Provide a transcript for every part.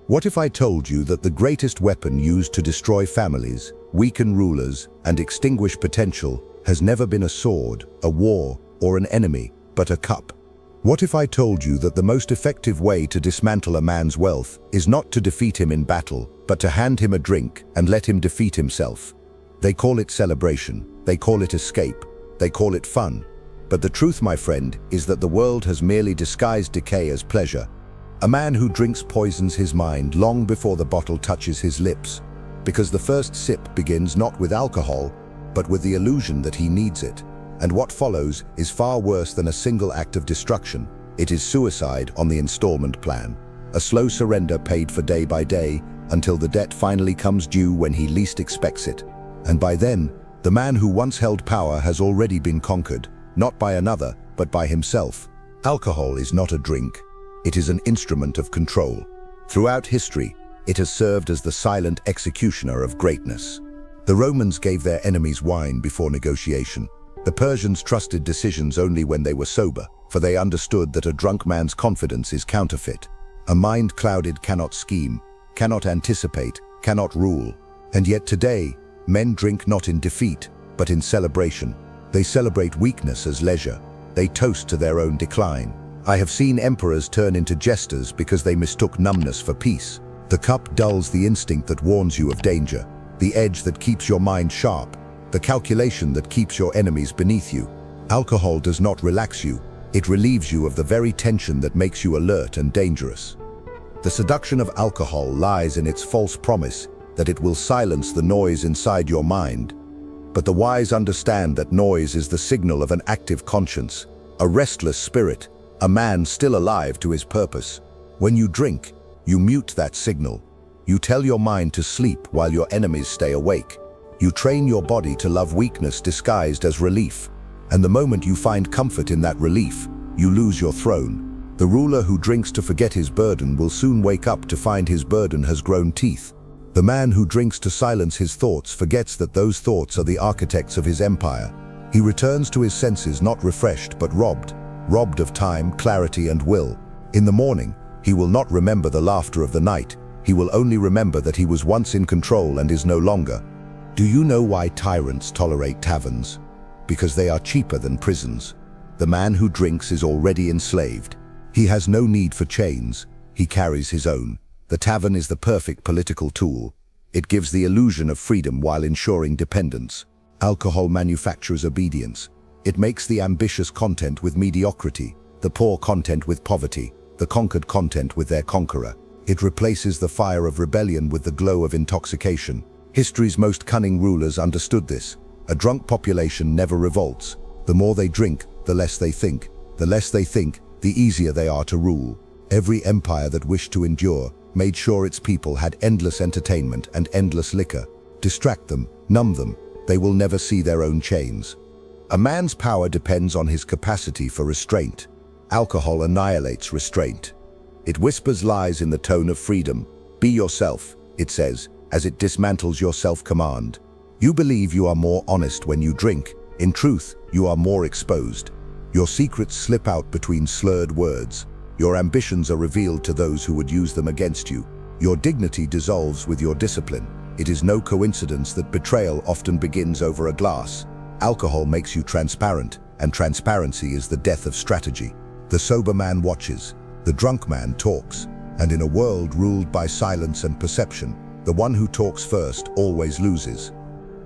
What if I told you that the greatest weapon used to destroy families, weaken rulers, and extinguish potential has never been a sword, a war, or an enemy, but a cup? What if I told you that the most effective way to dismantle a man's wealth is not to defeat him in battle, but to hand him a drink and let him defeat himself? They call it celebration, they call it escape, they call it fun. But the truth, my friend, is that the world has merely disguised decay as pleasure. A man who drinks poisons his mind long before the bottle touches his lips, because the first sip begins not with alcohol, but with the illusion that he needs it. And what follows is far worse than a single act of destruction. It is suicide on the installment plan, a slow surrender paid for day by day until the debt finally comes due when he least expects it. And by then, the man who once held power has already been conquered, not by another, but by himself. Alcohol is not a drink. It is an instrument of control. Throughout history, it has served as the silent executioner of greatness. The Romans gave their enemies wine before negotiation. The Persians trusted decisions only when they were sober, for they understood that a drunk man's confidence is counterfeit. A mind clouded cannot scheme, cannot anticipate, cannot rule. And yet today, men drink not in defeat, but in celebration. They celebrate weakness as leisure. They toast to their own decline. I have seen emperors turn into jesters because they mistook numbness for peace. The cup dulls the instinct that warns you of danger, the edge that keeps your mind sharp, the calculation that keeps your enemies beneath you. Alcohol does not relax you. It relieves you of the very tension that makes you alert and dangerous. The seduction of alcohol lies in its false promise that it will silence the noise inside your mind. But the wise understand that noise is the signal of an active conscience, a restless spirit, a man still alive to his purpose. When you drink, you mute that signal. You tell your mind to sleep while your enemies stay awake. You train your body to love weakness disguised as relief. And the moment you find comfort in that relief, you lose your throne. The ruler who drinks to forget his burden will soon wake up to find his burden has grown teeth. The man who drinks to silence his thoughts forgets that those thoughts are the architects of his empire. He returns to his senses not refreshed but robbed of time, clarity, and will. In the morning, he will not remember the laughter of the night. He will only remember that he was once in control and is no longer. Do you know why tyrants tolerate taverns? Because they are cheaper than prisons. The man who drinks is already enslaved. He has no need for chains. He carries his own. The tavern is the perfect political tool. It gives the illusion of freedom while ensuring dependence. Alcohol manufactures obedience. It makes the ambitious content with mediocrity, the poor content with poverty, the conquered content with their conqueror. It replaces the fire of rebellion with the glow of intoxication. History's most cunning rulers understood this. A drunk population never revolts. The more they drink, the less they think. The less they think, the easier they are to rule. Every empire that wished to endure made sure its people had endless entertainment and endless liquor. Distract them, numb them, they will never see their own chains. A man's power depends on his capacity for restraint. Alcohol annihilates restraint. It whispers lies in the tone of freedom. Be yourself, it says, as it dismantles your self-command. You believe you are more honest when you drink. In truth, you are more exposed. Your secrets slip out between slurred words. Your ambitions are revealed to those who would use them against you. Your dignity dissolves with your discipline. It is no coincidence that betrayal often begins over a glass. Alcohol makes you transparent, and transparency is the death of strategy. The sober man watches, the drunk man talks, and in a world ruled by silence and perception, the one who talks first always loses.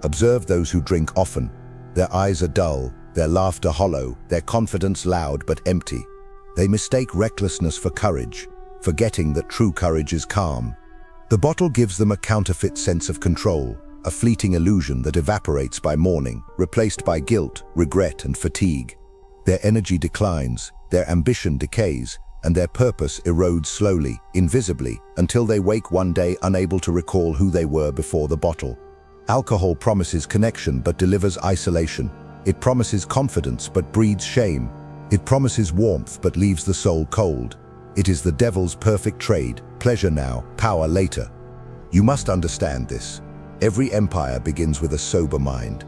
Observe those who drink often. Their eyes are dull, their laughter hollow, their confidence loud but empty. They mistake recklessness for courage, forgetting that true courage is calm. The bottle gives them a counterfeit sense of control, a fleeting illusion that evaporates by morning, replaced by guilt, regret, and fatigue. Their energy declines, their ambition decays, and their purpose erodes slowly, invisibly, until they wake one day unable to recall who they were before the bottle. Alcohol promises connection but delivers isolation. It promises confidence but breeds shame. It promises warmth but leaves the soul cold. It is the devil's perfect trade, pleasure now, power later. You must understand this. Every empire begins with a sober mind.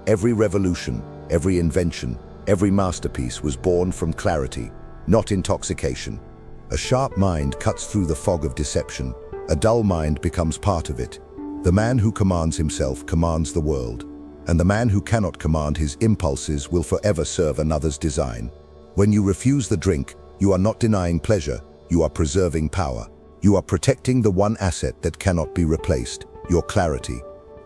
Every revolution, every invention, every masterpiece was born from clarity, not intoxication. A sharp mind cuts through the fog of deception, a dull mind becomes part of it. The man who commands himself commands the world, and the man who cannot command his impulses will forever serve another's design. When you refuse the drink, you are not denying pleasure, you are preserving power. You are protecting the one asset that cannot be replaced, your clarity.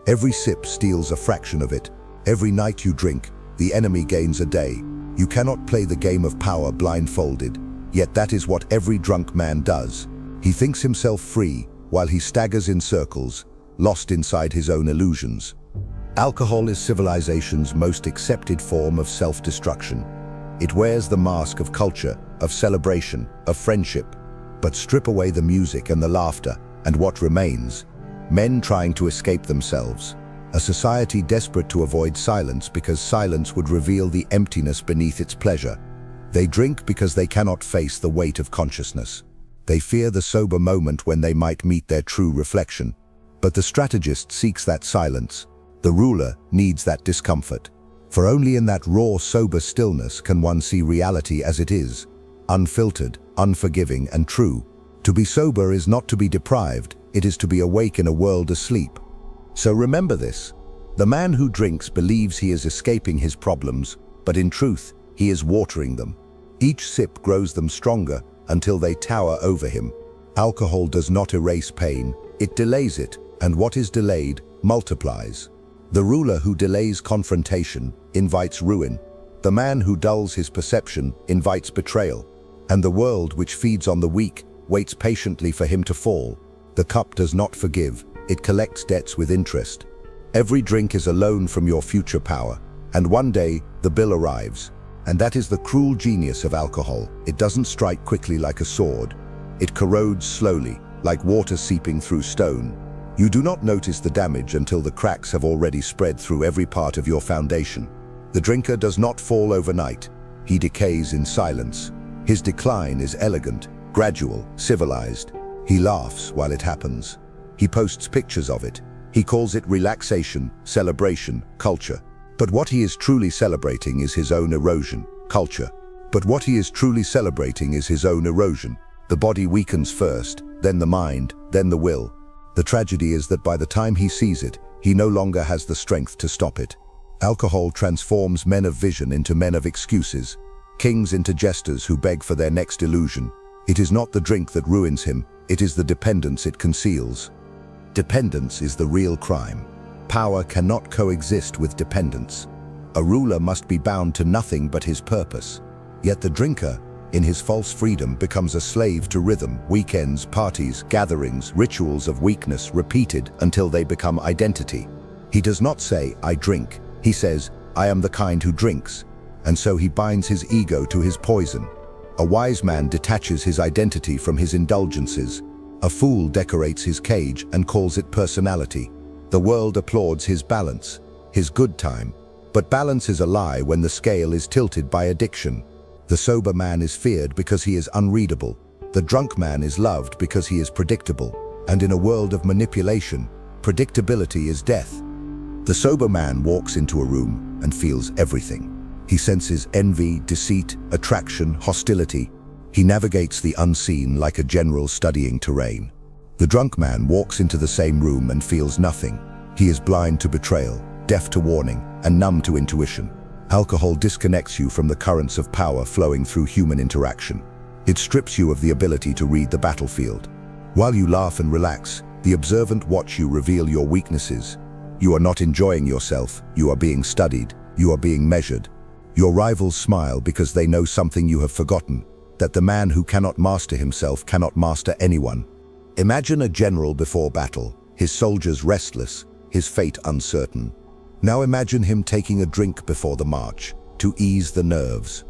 Every sip steals a fraction of it. Every night you drink, the enemy gains a day. You cannot play the game of power blindfolded, yet that is what every drunk man does. He thinks himself free while he staggers in circles, lost inside his own illusions. Alcohol is civilization's most accepted form of self-destruction. It wears the mask of culture, of celebration, of friendship. But strip away the music and the laughter, and what remains? Men trying to escape themselves. A society desperate to avoid silence because silence would reveal the emptiness beneath its pleasure. They drink because they cannot face the weight of consciousness. They fear the sober moment when they might meet their true reflection. But the strategist seeks that silence. The ruler needs that discomfort. For only in that raw, sober stillness can one see reality as it is, unfiltered, unforgiving, and true. To be sober is not to be deprived, it is to be awake in a world asleep. So remember this. The man who drinks believes he is escaping his problems, but in truth, he is watering them. Each sip grows them stronger until they tower over him. Alcohol does not erase pain, it delays it, and what is delayed multiplies. The ruler who delays confrontation invites ruin. The man who dulls his perception invites betrayal. And the world which feeds on the weak waits patiently for him to fall. The cup does not forgive, it collects debts with interest. Every drink is a loan from your future power, and one day the bill arrives. And that is the cruel genius of alcohol. It doesn't strike quickly like a sword. It corrodes slowly, like water seeping through stone. You do not notice the damage until the cracks have already spread through every part of your foundation. The drinker does not fall overnight. He decays in silence. His decline is elegant, gradual, civilized. He laughs while it happens. He posts pictures of it. He calls it relaxation, celebration, culture. But what he is truly celebrating is his own erosion, culture. But what he is truly celebrating is his own erosion. The body weakens first, then the mind, then the will. The tragedy is that by the time he sees it, he no longer has the strength to stop it. Alcohol transforms men of vision into men of excuses, kings into jesters who beg for their next illusion. It is not the drink that ruins him, it is the dependence it conceals. Dependence is the real crime. Power cannot coexist with dependence. A ruler must be bound to nothing but his purpose. Yet the drinker, in his false freedom, becomes a slave to rhythm, weekends, parties, gatherings, rituals of weakness repeated until they become identity. He does not say, "I drink." He says, "I am the kind who drinks." And so he binds his ego to his poison. A wise man detaches his identity from his indulgences. A fool decorates his cage and calls it personality. The world applauds his balance, his good time. But balance is a lie when the scale is tilted by addiction. The sober man is feared because he is unreadable. The drunk man is loved because he is predictable. And in a world of manipulation, predictability is death. The sober man walks into a room and feels everything. He senses envy, deceit, attraction, hostility. He navigates the unseen like a general studying terrain. The drunk man walks into the same room and feels nothing. He is blind to betrayal, deaf to warning, and numb to intuition. Alcohol disconnects you from the currents of power flowing through human interaction. It strips you of the ability to read the battlefield. While you laugh and relax, the observant watch you reveal your weaknesses. You are not enjoying yourself, you are being studied, you are being measured. Your rivals smile because they know something you have forgotten, that the man who cannot master himself cannot master anyone. Imagine a general before battle, his soldiers restless, his fate uncertain. Now imagine him taking a drink before the march, to ease the nerves.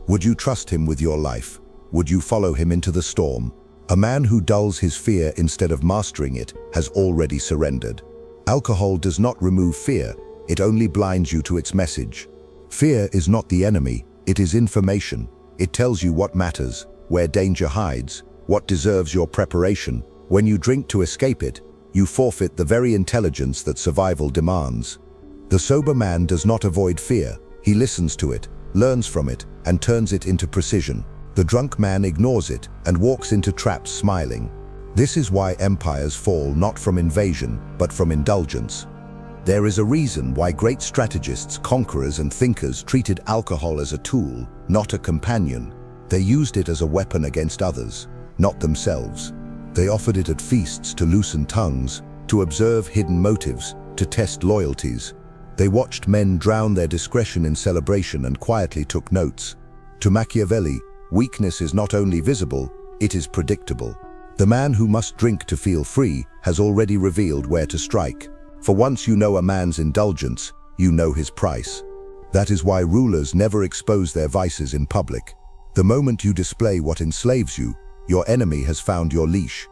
Would you trust him with your life? Would you follow him into the storm? A man who dulls his fear instead of mastering it has already surrendered. Alcohol does not remove fear, it only blinds you to its message. Fear is not the enemy, it is information. It tells you what matters, where danger hides, what deserves your preparation. When you drink to escape it, you forfeit the very intelligence that survival demands. The sober man does not avoid fear, he listens to it, learns from it, and turns it into precision. The drunk man ignores it and walks into traps smiling. This is why empires fall not from invasion, but from indulgence. There is a reason why great strategists, conquerors, and thinkers treated alcohol as a tool, not a companion. They used it as a weapon against others, not themselves. They offered it at feasts to loosen tongues, to observe hidden motives, to test loyalties. They watched men drown their discretion in celebration and quietly took notes. To Machiavelli, weakness is not only visible, it is predictable. The man who must drink to feel free has already revealed where to strike. For once you know a man's indulgence, you know his price. That is why rulers never expose their vices in public. The moment you display what enslaves you, your enemy has found your leash.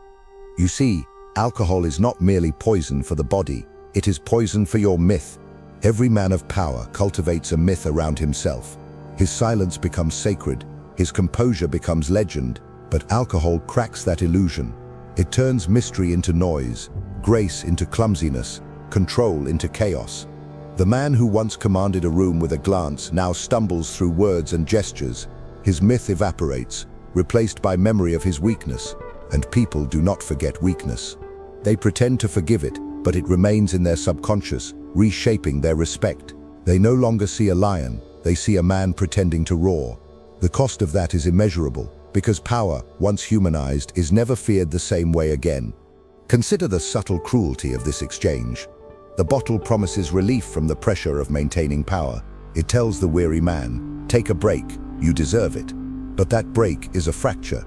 You see, alcohol is not merely poison for the body, it is poison for your myth. Every man of power cultivates a myth around himself. His silence becomes sacred, his composure becomes legend, but alcohol cracks that illusion. It turns mystery into noise, grace into clumsiness, control into chaos. The man who once commanded a room with a glance now stumbles through words and gestures. His myth evaporates, replaced by memory of his weakness. And people do not forget weakness. They pretend to forgive it, but it remains in their subconscious, reshaping their respect. They no longer see a lion, they see a man pretending to roar. The cost of that is immeasurable, because power, once humanized, is never feared the same way again. Consider the subtle cruelty of this exchange. The bottle promises relief from the pressure of maintaining power. It tells the weary man, take a break, you deserve it. But that break is a fracture.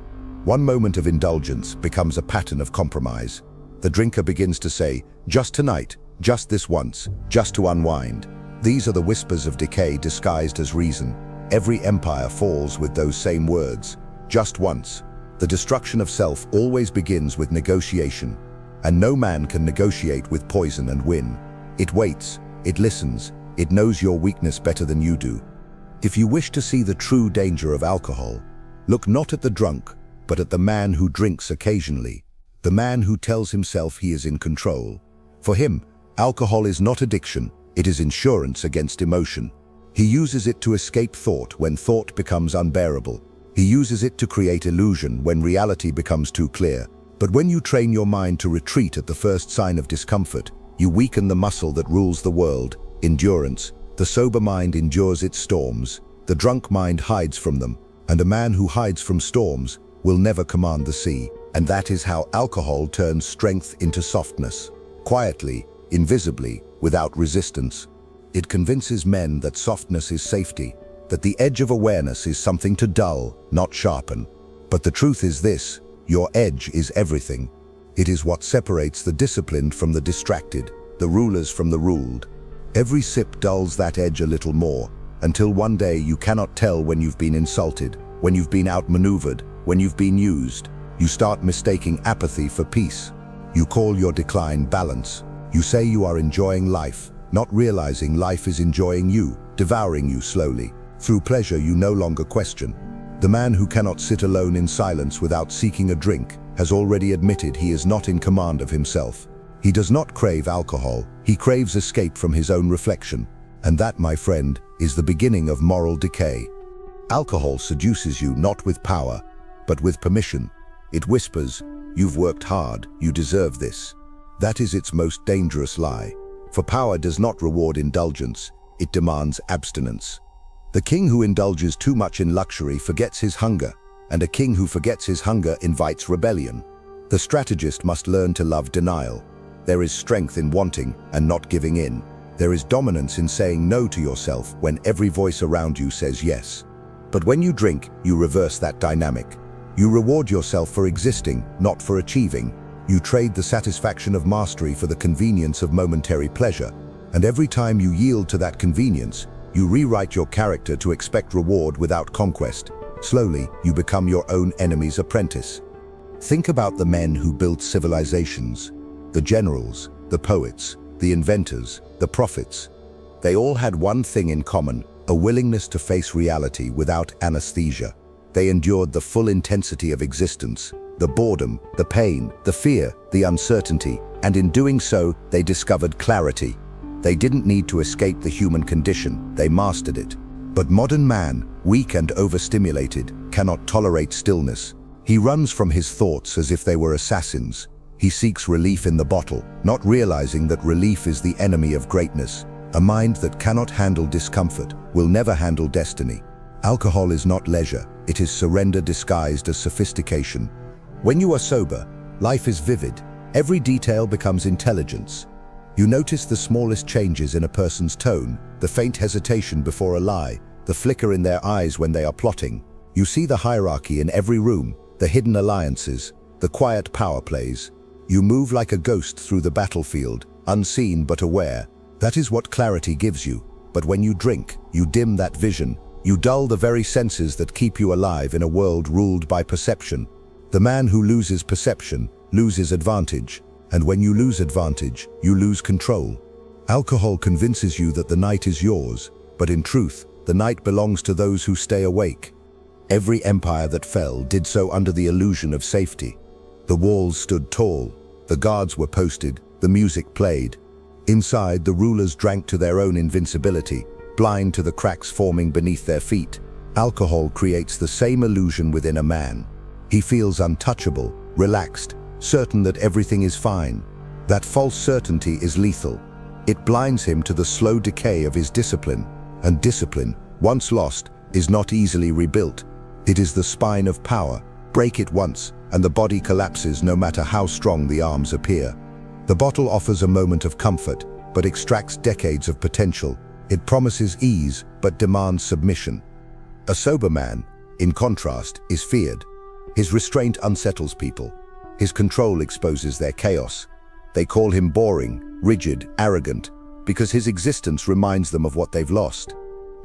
One moment of indulgence becomes a pattern of compromise. The drinker begins to say, just tonight, just this once, just to unwind. These are the whispers of decay disguised as reason. Every empire falls with those same words, just once. The destruction of self always begins with negotiation. And no man can negotiate with poison and win. It waits, it listens, it knows your weakness better than you do. If you wish to see the true danger of alcohol, look not at the drunk, but at the man who drinks occasionally, the man who tells himself he is in control. For him, alcohol is not addiction, it is insurance against emotion. He uses it to escape thought when thought becomes unbearable. He uses it to create illusion when reality becomes too clear. But when you train your mind to retreat at the first sign of discomfort, you weaken the muscle that rules the world, endurance. The sober mind endures its storms, the drunk mind hides from them, and a man who hides from storms will never command the sea. And that is how alcohol turns strength into softness. Quietly, invisibly, without resistance. It convinces men that softness is safety, that the edge of awareness is something to dull, not sharpen. But the truth is this, your edge is everything. It is what separates the disciplined from the distracted, the rulers from the ruled. Every sip dulls that edge a little more, until one day you cannot tell when you've been insulted, when you've been outmaneuvered, when you've been used. You start mistaking apathy for peace. You call your decline balance. You say you are enjoying life, not realizing life is enjoying you, devouring you slowly. Through pleasure you no longer question. The man who cannot sit alone in silence without seeking a drink has already admitted he is not in command of himself. He does not crave alcohol, he craves escape from his own reflection. And that, my friend, is the beginning of moral decay. Alcohol seduces you not with power, but with permission. It whispers, you've worked hard, you deserve this. That is its most dangerous lie. For power does not reward indulgence, it demands abstinence. The king who indulges too much in luxury forgets his hunger, and a king who forgets his hunger invites rebellion. The strategist must learn to love denial. There is strength in wanting and not giving in. There is dominance in saying no to yourself when every voice around you says yes. But when you drink, you reverse that dynamic. You reward yourself for existing, not for achieving. You trade the satisfaction of mastery for the convenience of momentary pleasure. And every time you yield to that convenience, you rewrite your character to expect reward without conquest. Slowly, you become your own enemy's apprentice. Think about the men who built civilizations, the generals, the poets, the inventors, the prophets. They all had one thing in common, a willingness to face reality without anesthesia. They endured the full intensity of existence, the boredom, the pain, the fear, the uncertainty, and in doing so, they discovered clarity. They didn't need to escape the human condition, they mastered it. But modern man, weak and overstimulated, cannot tolerate stillness. He runs from his thoughts as if they were assassins. He seeks relief in the bottle, not realizing that relief is the enemy of greatness. A mind that cannot handle discomfort will never handle destiny. Alcohol is not leisure, it is surrender disguised as sophistication. When you are sober, life is vivid. Every detail becomes intelligence. You notice the smallest changes in a person's tone, the faint hesitation before a lie, the flicker in their eyes when they are plotting. You see the hierarchy in every room, the hidden alliances, the quiet power plays. You move like a ghost through the battlefield, unseen but aware. That is what clarity gives you. But when you drink, you dim that vision. You dull the very senses that keep you alive in a world ruled by perception. The man who loses perception loses advantage, and when you lose advantage, you lose control. Alcohol convinces you that the night is yours, but in truth, the night belongs to those who stay awake. Every empire that fell did so under the illusion of safety. The walls stood tall, the guards were posted, the music played. Inside, the rulers drank to their own invincibility, blind to the cracks forming beneath their feet. Alcohol creates the same illusion within a man. He feels untouchable, relaxed, certain that everything is fine. That false certainty is lethal. It blinds him to the slow decay of his discipline, and discipline, once lost, is not easily rebuilt. It is the spine of power. Break it once, and the body collapses no matter how strong the arms appear. The bottle offers a moment of comfort, but extracts decades of potential. It promises ease, but demands submission. A sober man, in contrast, is feared. His restraint unsettles people. His control exposes their chaos. They call him boring, rigid, arrogant, because his existence reminds them of what they've lost.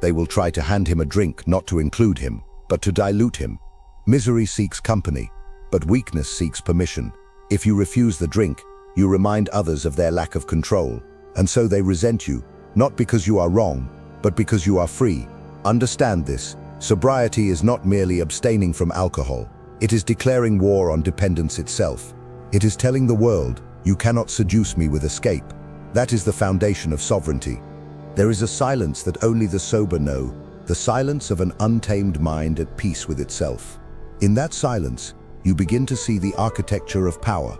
They will try to hand him a drink not to include him, but to dilute him. Misery seeks company, but weakness seeks permission. If you refuse the drink, you remind others of their lack of control, and so they resent you, not because you are wrong, but because you are free. Understand this. Sobriety is not merely abstaining from alcohol. It is declaring war on dependence itself. It is telling the world, you cannot seduce me with escape. That is the foundation of sovereignty. There is a silence that only the sober know, the silence of an untamed mind at peace with itself. In that silence, you begin to see the architecture of power.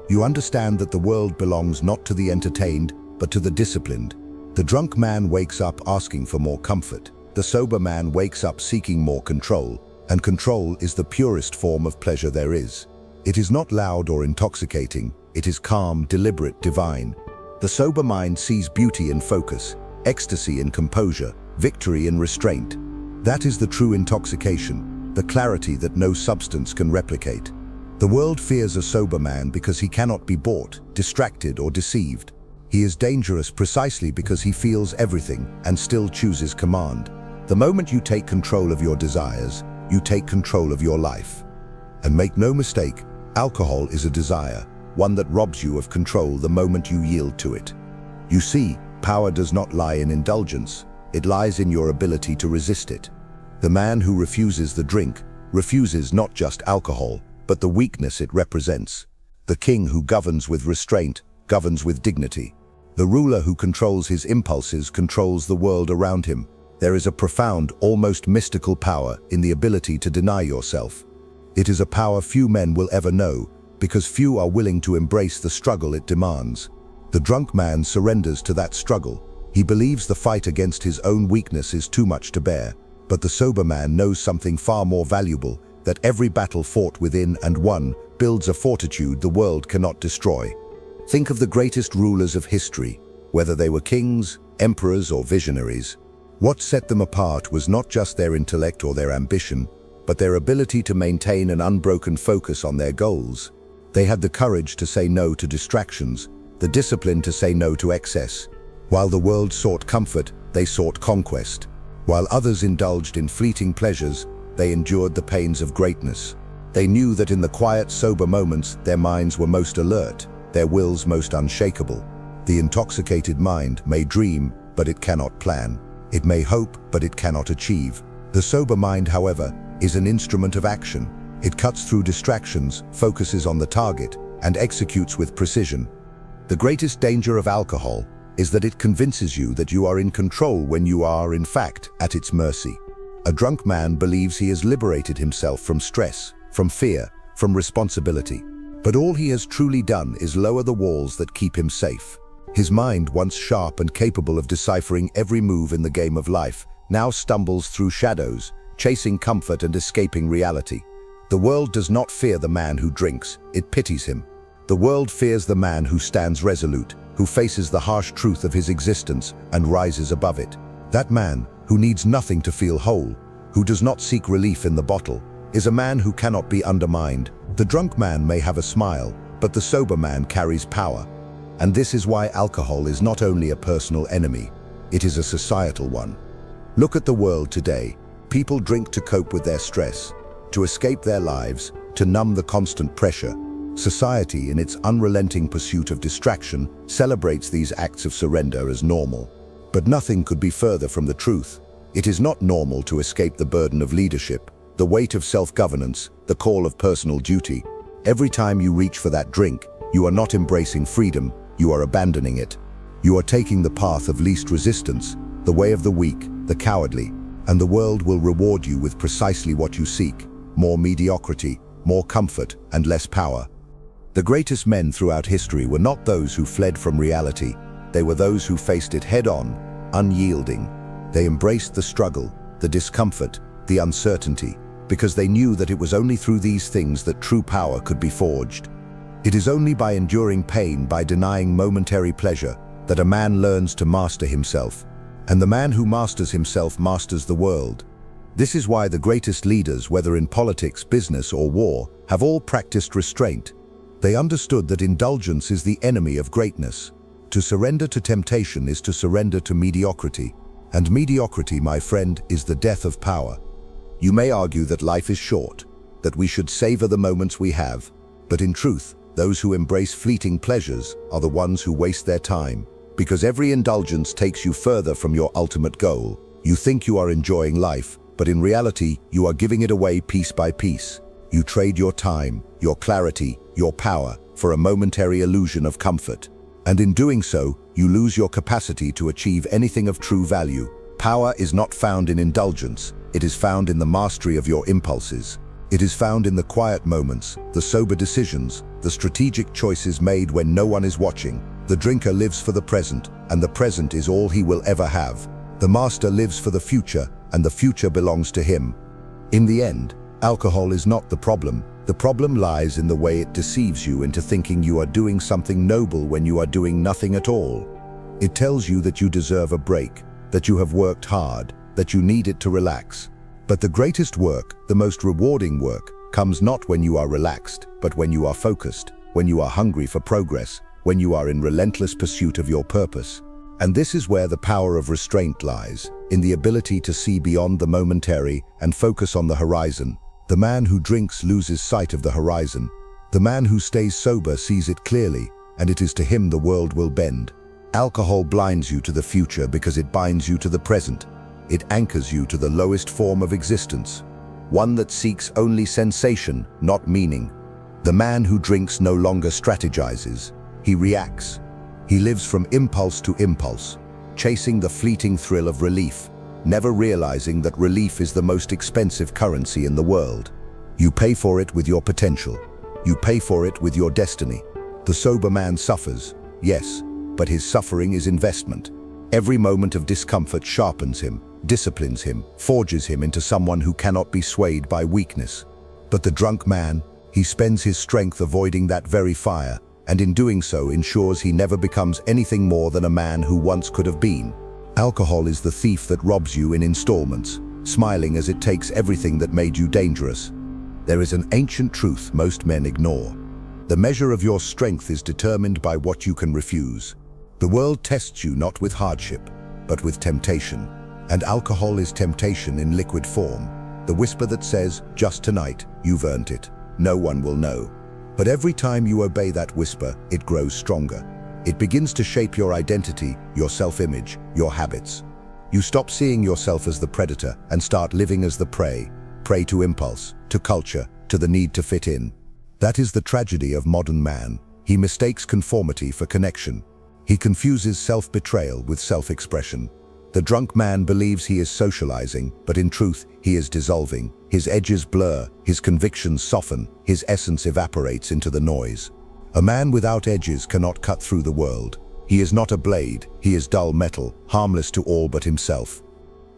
You understand that the world belongs not to the entertained, but to the disciplined. The drunk man wakes up asking for more comfort. The sober man wakes up seeking more control, and control is the purest form of pleasure there is. It is not loud or intoxicating, it is calm, deliberate, divine. The sober mind sees beauty in focus, ecstasy in composure, victory in restraint. That is the true intoxication, the clarity that no substance can replicate. The world fears a sober man because he cannot be bought, distracted, or deceived. He is dangerous precisely because he feels everything and still chooses command. The moment you take control of your desires, you take control of your life. And make no mistake, alcohol is a desire, one that robs you of control the moment you yield to it. You see, power does not lie in indulgence, it lies in your ability to resist it. The man who refuses the drink refuses not just alcohol, but the weakness it represents. The king who governs with restraint governs with dignity. The ruler who controls his impulses controls the world around him. There is a profound, almost mystical power in the ability to deny yourself. It is a power few men will ever know, because few are willing to embrace the struggle it demands. The drunk man surrenders to that struggle. He believes the fight against his own weakness is too much to bear. But the sober man knows something far more valuable, that every battle fought within and won builds a fortitude the world cannot destroy. Think of the greatest rulers of history, whether they were kings, emperors, or visionaries. What set them apart was not just their intellect or their ambition, but their ability to maintain an unbroken focus on their goals. They had the courage to say no to distractions, the discipline to say no to excess. While the world sought comfort, they sought conquest. While others indulged in fleeting pleasures, they endured the pains of greatness. They knew that in the quiet, sober moments, their minds were most alert, their wills most unshakable. The intoxicated mind may dream, but it cannot plan. It may hope, but it cannot achieve. The sober mind, however, is an instrument of action. It cuts through distractions, focuses on the target, and executes with precision. The greatest danger of alcohol is that it convinces you that you are in control when you are, in fact, at its mercy. A drunk man believes he has liberated himself from stress, from fear, from responsibility. But all he has truly done is lower the walls that keep him safe. His mind, once sharp and capable of deciphering every move in the game of life, now stumbles through shadows, chasing comfort and escaping reality. The world does not fear the man who drinks, it pities him. The world fears the man who stands resolute, who faces the harsh truth of his existence and rises above it. That man, who needs nothing to feel whole, who does not seek relief in the bottle, is a man who cannot be undermined. The drunk man may have a smile, but the sober man carries power. And this is why alcohol is not only a personal enemy, it is a societal one. Look at the world today. People drink to cope with their stress, to escape their lives, to numb the constant pressure. Society, in its unrelenting pursuit of distraction, celebrates these acts of surrender as normal. But nothing could be further from the truth. It is not normal to escape the burden of leadership, the weight of self-governance, the call of personal duty. Every time you reach for that drink, you are not embracing freedom, you are abandoning it. You are taking the path of least resistance, the way of the weak, the cowardly, and the world will reward you with precisely what you seek: more mediocrity, more comfort, and less power. The greatest men throughout history were not those who fled from reality. They were those who faced it head-on, unyielding. They embraced the struggle, the discomfort, the uncertainty, because they knew that it was only through these things that true power could be forged. It is only by enduring pain, by denying momentary pleasure, that a man learns to master himself. And the man who masters himself masters the world. This is why the greatest leaders, whether in politics, business, or war, have all practiced restraint. They understood that indulgence is the enemy of greatness. To surrender to temptation is to surrender to mediocrity. And mediocrity, my friend, is the death of power. You may argue that life is short, that we should savor the moments we have, but in truth, those who embrace fleeting pleasures are the ones who waste their time, because every indulgence takes you further from your ultimate goal. You think you are enjoying life, but in reality, you are giving it away piece by piece. You trade your time, your clarity, your power for a momentary illusion of comfort. And in doing so, you lose your capacity to achieve anything of true value. Power is not found in indulgence, it is found in the mastery of your impulses. It is found in the quiet moments, the sober decisions, the strategic choices made when no one is watching. The drinker lives for the present, and the present is all he will ever have. The master lives for the future, and the future belongs to him. In the end, alcohol is not the problem. The problem lies in the way it deceives you into thinking you are doing something noble when you are doing nothing at all. It tells you that you deserve a break, that you have worked hard, that you need it to relax. But the greatest work, the most rewarding work, comes not when you are relaxed, but when you are focused, when you are hungry for progress, when you are in relentless pursuit of your purpose. And this is where the power of restraint lies, in the ability to see beyond the momentary and focus on the horizon. The man who drinks loses sight of the horizon. The man who stays sober sees it clearly, and it is to him the world will bend. Alcohol blinds you to the future because it binds you to the present. It anchors you to the lowest form of existence, one that seeks only sensation, not meaning. The man who drinks no longer strategizes, he reacts. He lives from impulse to impulse, chasing the fleeting thrill of relief, never realizing that relief is the most expensive currency in the world. You pay for it with your potential. You pay for it with your destiny. The sober man suffers, yes, but his suffering is investment. Every moment of discomfort sharpens him, disciplines him, forges him into someone who cannot be swayed by weakness. But the drunk man, he spends his strength avoiding that very fire, and in doing so ensures he never becomes anything more than a man who once could have been. Alcohol is the thief that robs you in installments, smiling as it takes everything that made you dangerous. There is an ancient truth most men ignore. The measure of your strength is determined by what you can refuse. The world tests you not with hardship, but with temptation. And alcohol is temptation in liquid form. The whisper that says, just tonight, you've earned it. No one will know. But every time you obey that whisper, it grows stronger. It begins to shape your identity, your self-image, your habits. You stop seeing yourself as the predator and start living as the prey to impulse, to culture, to the need to fit in. That is the tragedy of modern man. He mistakes conformity for connection. He confuses self-betrayal with self-expression. The drunk man believes he is socializing, but in truth, he is dissolving. His edges blur, his convictions soften, his essence evaporates into the noise. A man without edges cannot cut through the world. He is not a blade, he is dull metal, harmless to all but himself.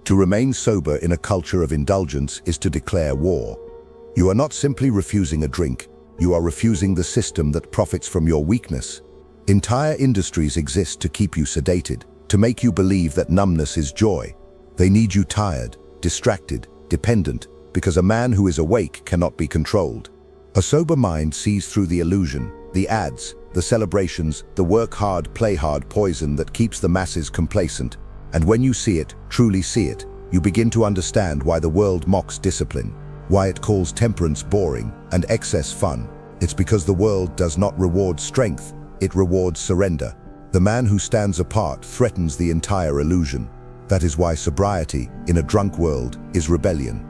To remain sober in a culture of indulgence is to declare war. You are not simply refusing a drink, you are refusing the system that profits from your weakness. Entire industries exist to keep you sedated, to make you believe that numbness is joy. They need you tired, distracted, dependent, because a man who is awake cannot be controlled. A sober mind sees through the illusion, the ads, the celebrations, the work hard, play hard poison that keeps the masses complacent. And when you see it, truly see it, you begin to understand why the world mocks discipline, why it calls temperance boring and excess fun. It's because the world does not reward strength, it rewards surrender. The man who stands apart threatens the entire illusion. That is why sobriety, in a drunk world, is rebellion.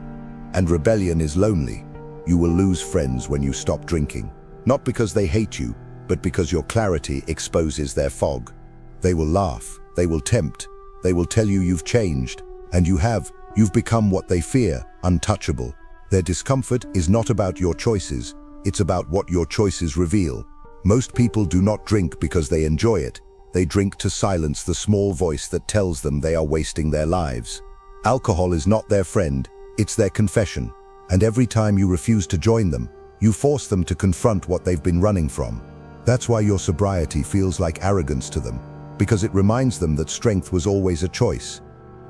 And rebellion is lonely. You will lose friends when you stop drinking. Not because they hate you, but because your clarity exposes their fog. They will laugh, they will tempt, they will tell you you've changed, and you've become what they fear, untouchable. Their discomfort is not about your choices, it's about what your choices reveal. Most people do not drink because they enjoy it. They drink to silence the small voice that tells them they are wasting their lives. Alcohol is not their friend, it's their confession. And every time you refuse to join them, you force them to confront what they've been running from. That's why your sobriety feels like arrogance to them, because it reminds them that strength was always a choice.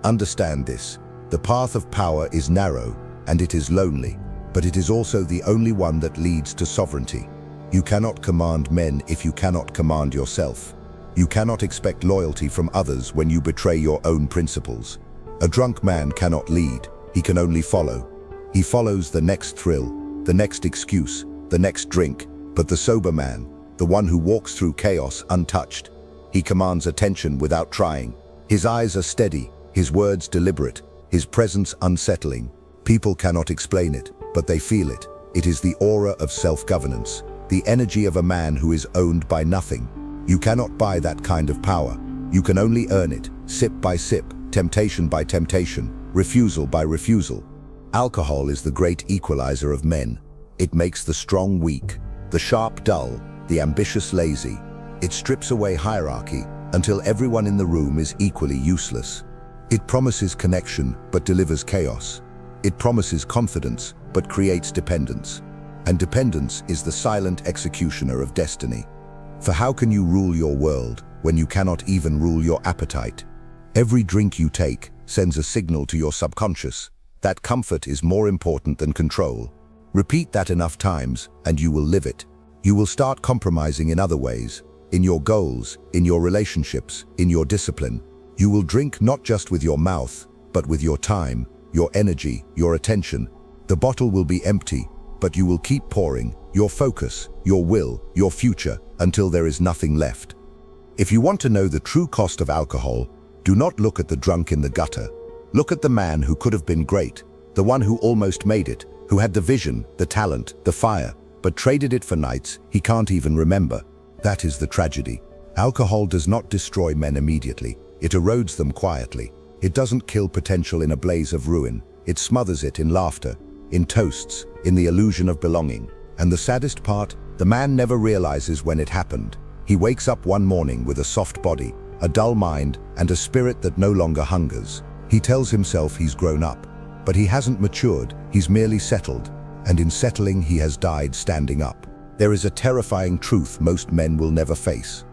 Understand this. The path of power is narrow, and it is lonely, but it is also the only one that leads to sovereignty. You cannot command men if you cannot command yourself. You cannot expect loyalty from others when you betray your own principles. A drunk man cannot lead, he can only follow. He follows the next thrill, the next excuse, the next drink, but the sober man, the one who walks through chaos untouched, he commands attention without trying. His eyes are steady, his words deliberate, his presence unsettling. People cannot explain it, but they feel it. It is the aura of self-governance, the energy of a man who is owned by nothing. You cannot buy that kind of power. You can only earn it, sip by sip, temptation by temptation, refusal by refusal. Alcohol is the great equalizer of men. It makes the strong weak, the sharp dull, the ambitious lazy. It strips away hierarchy until everyone in the room is equally useless. It promises connection but delivers chaos. It promises confidence but creates dependence. And dependence is the silent executioner of destiny. For how can you rule your world when you cannot even rule your appetite? Every drink you take sends a signal to your subconscious that comfort is more important than control. Repeat that enough times and you will live it. You will start compromising in other ways, in your goals, in your relationships, in your discipline. You will drink not just with your mouth, but with your time, your energy, your attention. The bottle will be empty, but you will keep pouring, your focus, your will, your future, until there is nothing left. If you want to know the true cost of alcohol, do not look at the drunk in the gutter. Look at the man who could have been great, the one who almost made it, who had the vision, the talent, the fire, but traded it for nights he can't even remember. That is the tragedy. Alcohol does not destroy men immediately. It erodes them quietly. It doesn't kill potential in a blaze of ruin. It smothers it in laughter, in toasts, in the illusion of belonging. And the saddest part, the man never realizes when it happened. He wakes up one morning with a soft body, a dull mind, and a spirit that no longer hungers. He tells himself he's grown up, but he hasn't matured, he's merely settled. And in settling, he has died standing up. There is a terrifying truth most men will never face.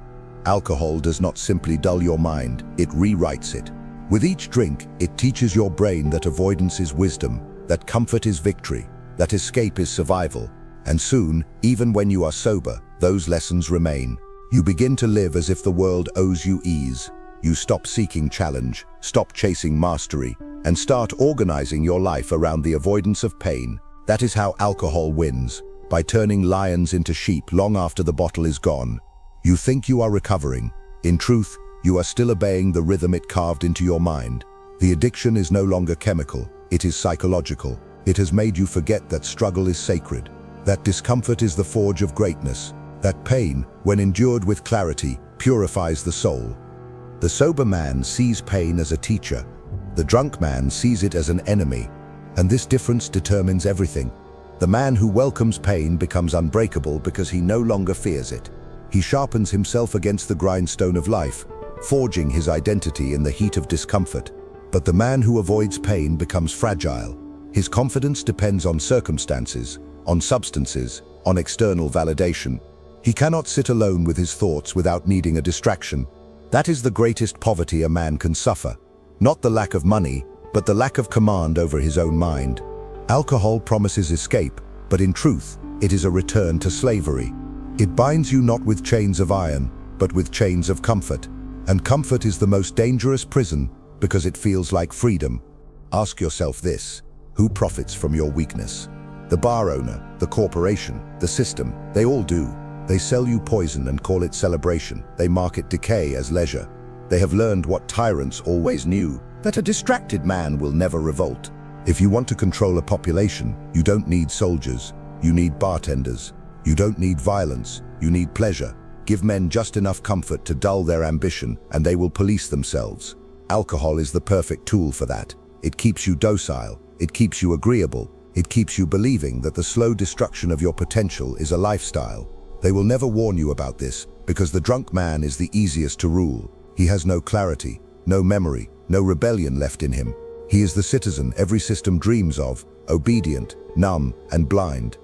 Alcohol does not simply dull your mind, it rewrites it. With each drink, it teaches your brain that avoidance is wisdom, that comfort is victory, that escape is survival. And soon, even when you are sober, those lessons remain. You begin to live as if the world owes you ease. You stop seeking challenge, stop chasing mastery, and start organizing your life around the avoidance of pain. That is how alcohol wins, by turning lions into sheep long after the bottle is gone. You think you are recovering. In truth, you are still obeying the rhythm it carved into your mind. The addiction is no longer chemical, it is psychological. It has made you forget that struggle is sacred, that discomfort is the forge of greatness, that pain, when endured with clarity, purifies the soul. The sober man sees pain as a teacher. The drunk man sees it as an enemy. And this difference determines everything. The man who welcomes pain becomes unbreakable because he no longer fears it. He sharpens himself against the grindstone of life, forging his identity in the heat of discomfort. But the man who avoids pain becomes fragile. His confidence depends on circumstances, on substances, on external validation. He cannot sit alone with his thoughts without needing a distraction. That is the greatest poverty a man can suffer. Not the lack of money, but the lack of command over his own mind. Alcohol promises escape, but in truth, it is a return to slavery. It binds you not with chains of iron, but with chains of comfort. And comfort is the most dangerous prison because it feels like freedom. Ask yourself this: who profits from your weakness? The bar owner, the corporation, the system, they all do. They sell you poison and call it celebration. They market decay as leisure. They have learned what tyrants always knew, that a distracted man will never revolt. If you want to control a population, you don't need soldiers. You need bartenders. You don't need violence. You need pleasure. Give men just enough comfort to dull their ambition, and they will police themselves. Alcohol is the perfect tool for that. It keeps you docile. It keeps you agreeable. It keeps you believing that the slow destruction of your potential is a lifestyle. They will never warn you about this, because the drunk man is the easiest to rule. He has no clarity, no memory, no rebellion left in him. He is the citizen every system dreams of, obedient, numb, and blind.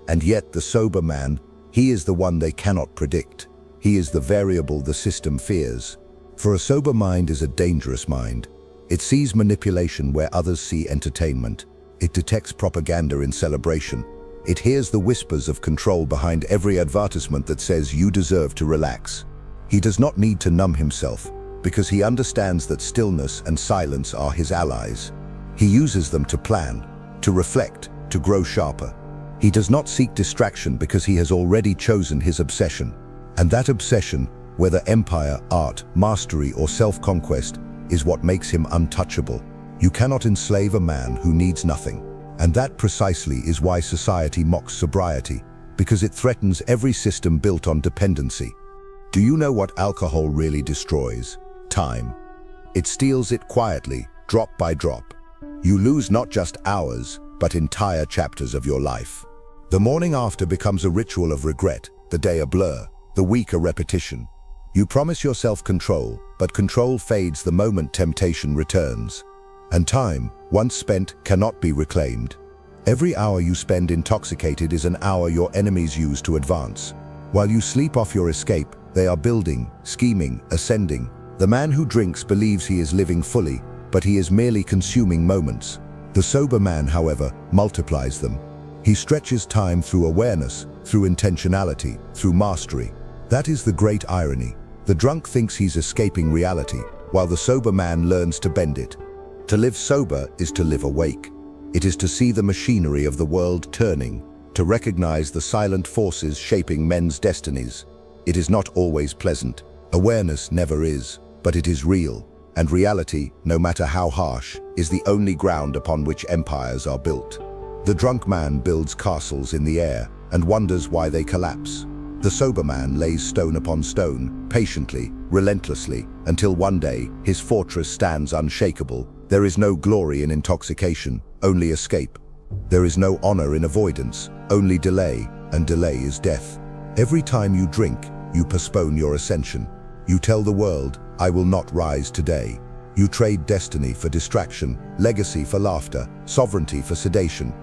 And yet the sober man, he is the one they cannot predict. He is the variable the system fears. For a sober mind is a dangerous mind. It sees manipulation where others see entertainment. It detects propaganda in celebration. It hears the whispers of control behind every advertisement that says you deserve to relax. He does not need to numb himself, because he understands that stillness and silence are his allies. He uses them to plan, to reflect, to grow sharper. He does not seek distraction because he has already chosen his obsession. And that obsession, whether empire, art, mastery, or self-conquest, is what makes him untouchable. You cannot enslave a man who needs nothing. And that precisely is why society mocks sobriety, because it threatens every system built on dependency. Do you know what alcohol really destroys? Time. It steals it quietly, drop by drop. You lose not just hours, but entire chapters of your life. The morning after becomes a ritual of regret, the day a blur, the week a repetition. You promise yourself control, but control fades the moment temptation returns. And time, once spent, cannot be reclaimed. Every hour you spend intoxicated is an hour your enemies use to advance. While you sleep off your escape, they are building, scheming, ascending. The man who drinks believes he is living fully, but he is merely consuming moments. The sober man, however, multiplies them. He stretches time through awareness, through intentionality, through mastery. That is the great irony. The drunk thinks he's escaping reality, while the sober man learns to bend it. To live sober is to live awake. It is to see the machinery of the world turning, to recognize the silent forces shaping men's destinies. It is not always pleasant. Awareness never is, but it is real. And reality, no matter how harsh, is the only ground upon which empires are built. The drunk man builds castles in the air and wonders why they collapse. The sober man lays stone upon stone, patiently, relentlessly, until one day his fortress stands unshakable. There is no glory in intoxication, only escape. There is no honor in avoidance, only delay, and delay is death. Every time you drink, you postpone your ascension. You tell the world, I will not rise today. You trade destiny for distraction, legacy for laughter, sovereignty for sedation.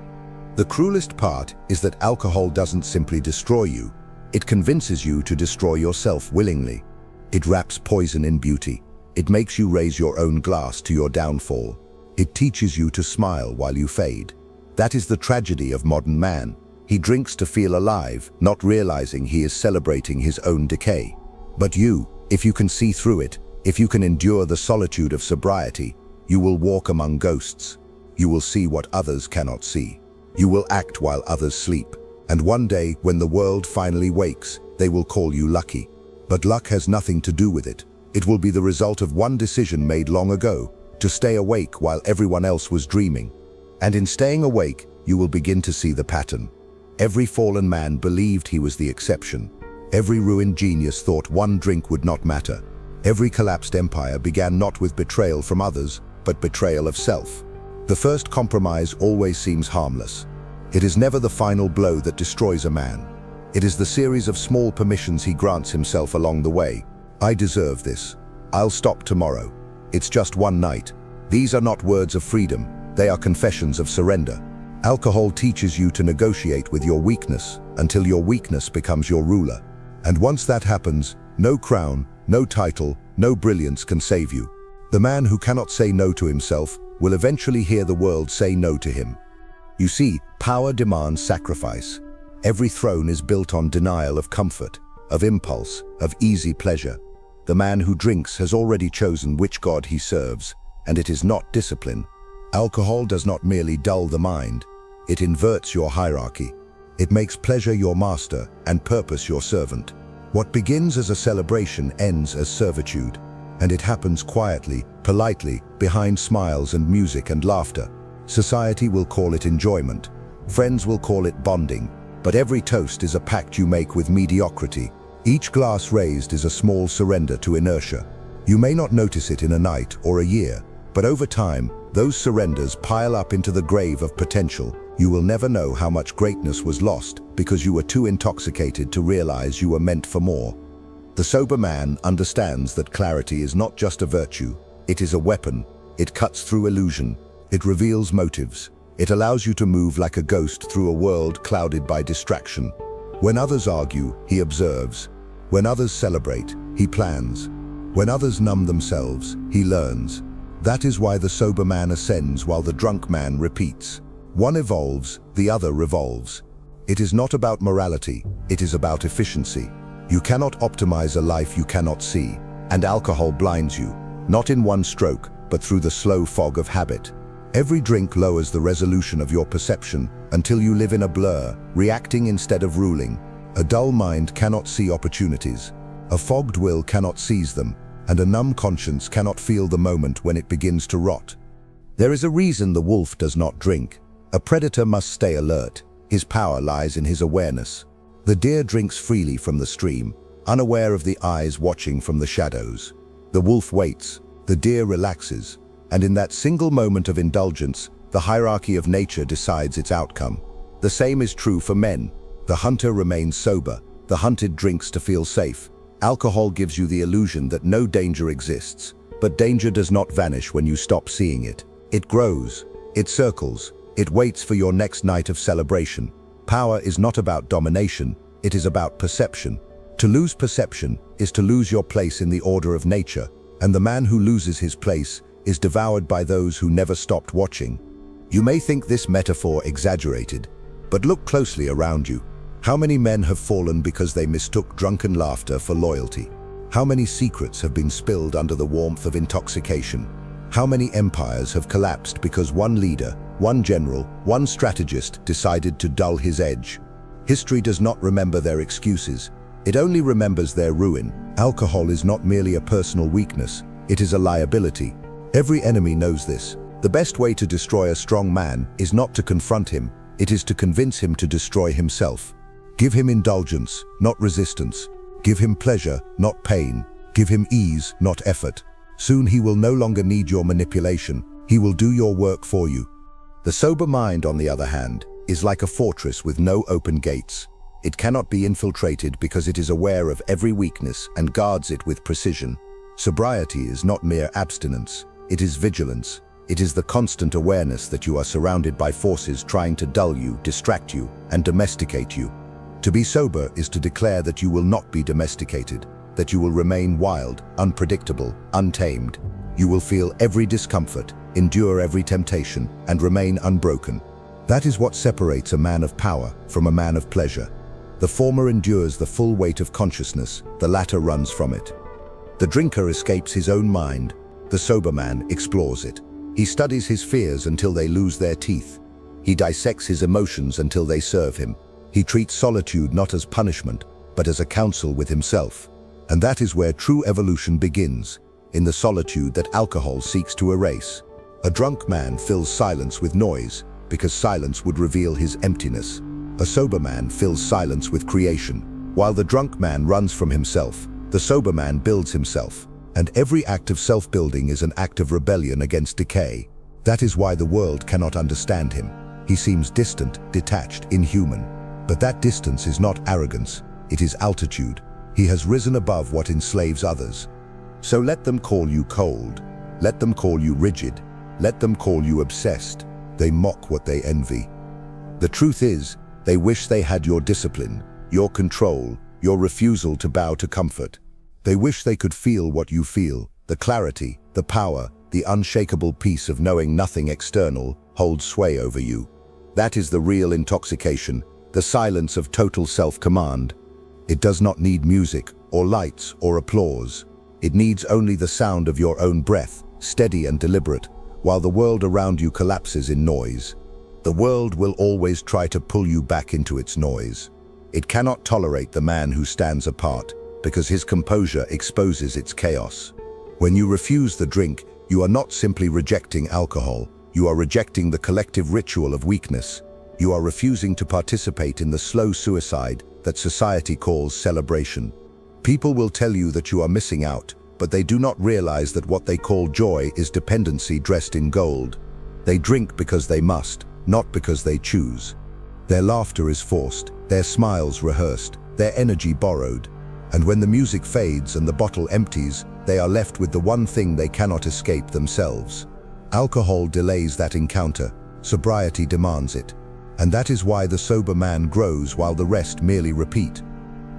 The cruelest part is that alcohol doesn't simply destroy you. It convinces you to destroy yourself willingly. It wraps poison in beauty. It makes you raise your own glass to your downfall. It teaches you to smile while you fade. That is the tragedy of modern man. He drinks to feel alive, not realizing he is celebrating his own decay. But you, if you can see through it, if you can endure the solitude of sobriety, you will walk among ghosts. You will see what others cannot see. You will act while others sleep. And one day, when the world finally wakes, they will call you lucky. But luck has nothing to do with it. It will be the result of one decision made long ago, to stay awake while everyone else was dreaming. And in staying awake, you will begin to see the pattern. Every fallen man believed he was the exception. Every ruined genius thought one drink would not matter. Every collapsed empire began not with betrayal from others, but betrayal of self. The first compromise always seems harmless. It is never the final blow that destroys a man. It is the series of small permissions he grants himself along the way. I deserve this. I'll stop tomorrow. It's just one night. These are not words of freedom. They are confessions of surrender. Alcohol teaches you to negotiate with your weakness until your weakness becomes your ruler. And once that happens, no crown, no title, no brilliance can save you. The man who cannot say no to himself will eventually hear the world say no to him. You see, power demands sacrifice. Every throne is built on denial of comfort, of impulse, of easy pleasure. The man who drinks has already chosen which god he serves, and it is not discipline. Alcohol does not merely dull the mind, it inverts your hierarchy. It makes pleasure your master and purpose your servant. What begins as a celebration ends as servitude, and it happens quietly, politely, behind smiles and music and laughter. Society will call it enjoyment. Friends will call it bonding. But every toast is a pact you make with mediocrity. Each glass raised is a small surrender to inertia. You may not notice it in a night or a year, but over time, those surrenders pile up into the grave of potential. You will never know how much greatness was lost because you were too intoxicated to realize you were meant for more. The sober man understands that clarity is not just a virtue, it is a weapon. It cuts through illusion. It reveals motives. It allows you to move like a ghost through a world clouded by distraction. When others argue, he observes. When others celebrate, he plans. When others numb themselves, he learns. That is why the sober man ascends while the drunk man repeats. One evolves, the other revolves. It is not about morality, it is about efficiency. You cannot optimize a life you cannot see, and alcohol blinds you, not in one stroke, but through the slow fog of habit. Every drink lowers the resolution of your perception until you live in a blur, reacting instead of ruling. A dull mind cannot see opportunities. A fogged will cannot seize them, and a numb conscience cannot feel the moment when it begins to rot. There is a reason the wolf does not drink. A predator must stay alert. His power lies in his awareness. The deer drinks freely from the stream, unaware of the eyes watching from the shadows. The wolf waits, the deer relaxes, and in that single moment of indulgence, the hierarchy of nature decides its outcome. The same is true for men. The hunter remains sober, the hunted drinks to feel safe. Alcohol gives you the illusion that no danger exists, but danger does not vanish when you stop seeing it. It grows, it circles, it waits for your next night of celebration. Power is not about domination, it is about perception. To lose perception is to lose your place in the order of nature, and the man who loses his place is devoured by those who never stopped watching. You may think this metaphor exaggerated, but look closely around you. How many men have fallen because they mistook drunken laughter for loyalty? How many secrets have been spilled under the warmth of intoxication? How many empires have collapsed because one leader, one general, one strategist decided to dull his edge? History does not remember their excuses. It only remembers their ruin. Alcohol is not merely a personal weakness, it is a liability. Every enemy knows this. The best way to destroy a strong man is not to confront him, it is to convince him to destroy himself. Give him indulgence, not resistance. Give him pleasure, not pain. Give him ease, not effort. Soon he will no longer need your manipulation. He will do your work for you. The sober mind, on the other hand, is like a fortress with no open gates. It cannot be infiltrated because it is aware of every weakness and guards it with precision. Sobriety is not mere abstinence. It is vigilance. It is the constant awareness that you are surrounded by forces trying to dull you, distract you, and domesticate you. To be sober is to declare that you will not be domesticated, that you will remain wild, unpredictable, untamed. You will feel every discomfort, endure every temptation, and remain unbroken. That is what separates a man of power from a man of pleasure. The former endures the full weight of consciousness, the latter runs from it. The drinker escapes his own mind. The sober man explores it. He studies his fears until they lose their teeth. He dissects his emotions until they serve him. He treats solitude not as punishment, but as a counsel with himself. And that is where true evolution begins, in the solitude that alcohol seeks to erase. A drunk man fills silence with noise, because silence would reveal his emptiness. A sober man fills silence with creation. While the drunk man runs from himself, the sober man builds himself. And every act of self-building is an act of rebellion against decay. That is why the world cannot understand him. He seems distant, detached, inhuman. But that distance is not arrogance, it is altitude. He has risen above what enslaves others. So let them call you cold. Let them call you rigid. Let them call you obsessed. They mock what they envy. The truth is, they wish they had your discipline, your control, your refusal to bow to comfort. They wish they could feel what you feel, the clarity, the power, the unshakable peace of knowing nothing external holds sway over you. That is the real intoxication, the silence of total self-command. It does not need music, or lights, or applause. It needs only the sound of your own breath, steady and deliberate, while the world around you collapses in noise. The world will always try to pull you back into its noise. It cannot tolerate the man who stands apart, because his composure exposes its chaos. When you refuse the drink, you are not simply rejecting alcohol, you are rejecting the collective ritual of weakness. You are refusing to participate in the slow suicide that society calls celebration. People will tell you that you are missing out, but they do not realize that what they call joy is dependency dressed in gold. They drink because they must, not because they choose. Their laughter is forced, their smiles rehearsed, their energy borrowed. And when the music fades and the bottle empties, they are left with the one thing they cannot escape themselves. Alcohol delays that encounter, sobriety demands it. And that is why the sober man grows while the rest merely repeat.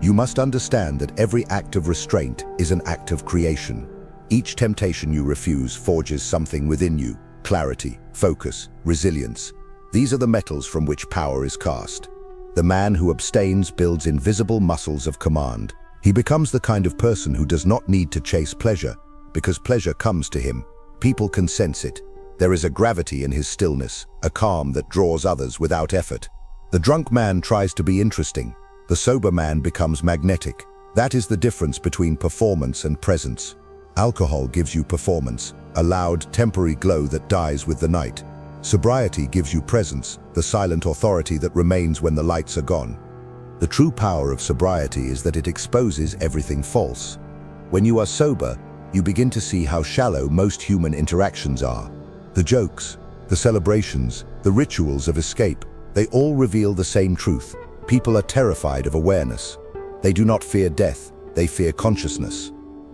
You must understand that every act of restraint is an act of creation. Each temptation you refuse forges something within you: clarity, focus, resilience. These are the metals from which power is cast. The man who abstains builds invisible muscles of command. He becomes the kind of person who does not need to chase pleasure, because pleasure comes to him. People can sense it. There is a gravity in his stillness, a calm that draws others without effort. The drunk man tries to be interesting. The sober man becomes magnetic. That is the difference between performance and presence. Alcohol gives you performance, a loud, temporary glow that dies with the night. Sobriety gives you presence, the silent authority that remains when the lights are gone. The true power of sobriety is that it exposes everything false. When you are sober, you begin to see how shallow most human interactions are. The jokes, the celebrations, the rituals of escape, they all reveal the same truth. People are terrified of awareness. They do not fear death, they fear consciousness.